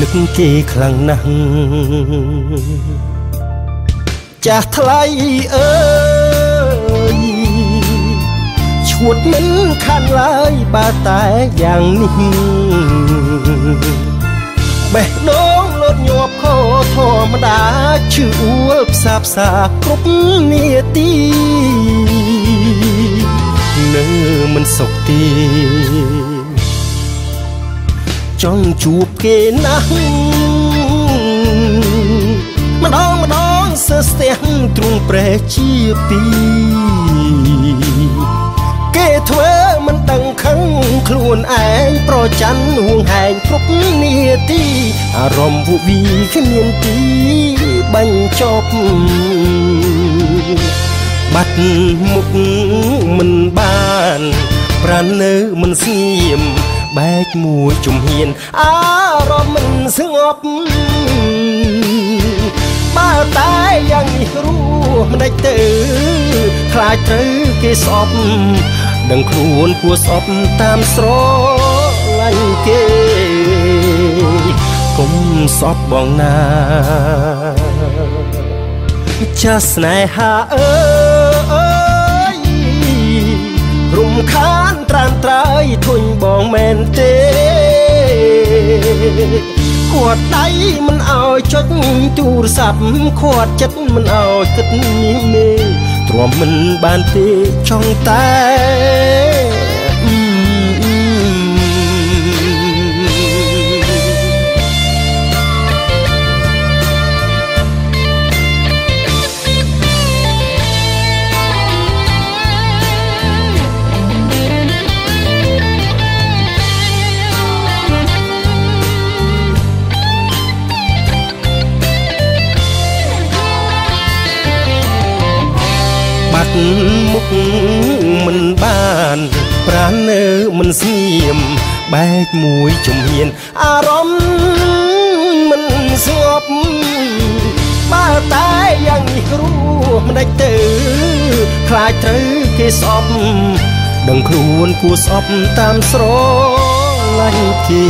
នឹកគេខ្លាំងណាស់ចាស់ថ្លៃអើយឈួតមិនខានឡើយបើតែយ៉ាងនេះបេះដូងលោតញាប់ខោធម្មតាឈឺអួលផ្សាផ្សាគ្រប់នាទីនៅមិនសុខទេចង់ជួបគេណាស់ម្ដងសើស្ទះទ្រង់ព្រះជាពីគេធ្វើមិនដឹងខឹងខ្លួនឯងប្រច័ណ្ឌហួងហែងគ្រប់នាទីអារម្មណ៍ពួកវាគ្មានទីបញ្ចប់បាត់មុខមិនបានប្រាណនៅមិនស្ងៀមបែកមួយជំហានអារម្មណ៍មិនស្ងប់បើតែយ៉ាងនេះរស់មិនដេចទៅខ្លាចត្រូវគេស្អប់ដឹងខ្លួនគួរស្អប់តាមស្រឡាញ់គេកុំស្អប់បងណាចាស់ស្នេហាអើយរំខានត្រានត្រើយធុញបងមែនទេគាត់ដៃមិនអោយចុចទូរស័ព្ទគាត់ចិត្តមិនអោយគិតមេទ្រាំមិនបានទេចង់តែបាត់មុខមិនបានប្រាណនៅមិនស្ងៀមបែកមួយជំហានអារម្មណ៍មិនស្ងប់បើតែយ៉ាងនេះគ្រូមិនដេចទៅខ្លាចត្រូវគេស្អប់ដឹងខ្លួនគួរស្អប់តាមស្រឡាញ់គេ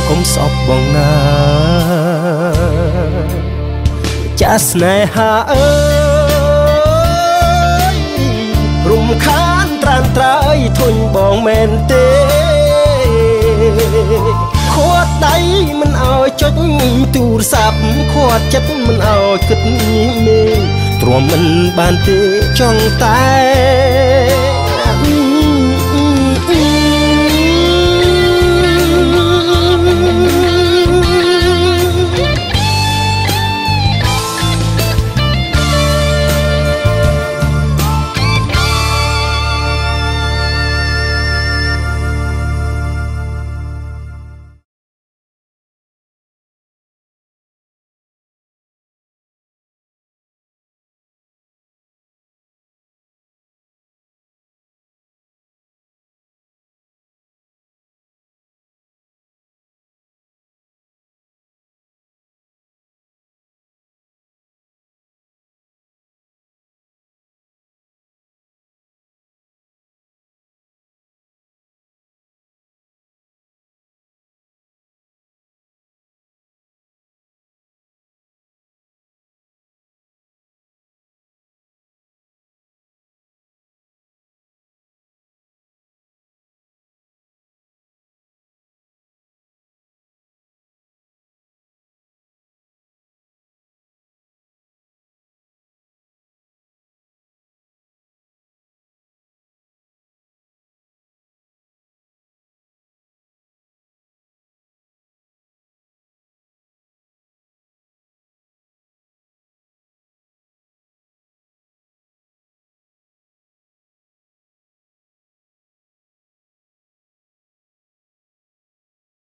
កុំស្អប់បងណាចាស់ស្នេហាអើយរំខានត្រានត្រើយធុញបងមែនទេគាត់ដៃមិនអោយចុចទូរស័ព្ទគាត់ចិត្តមិនអោយគិតមេទ្រាំមិនបានទេចង់តែ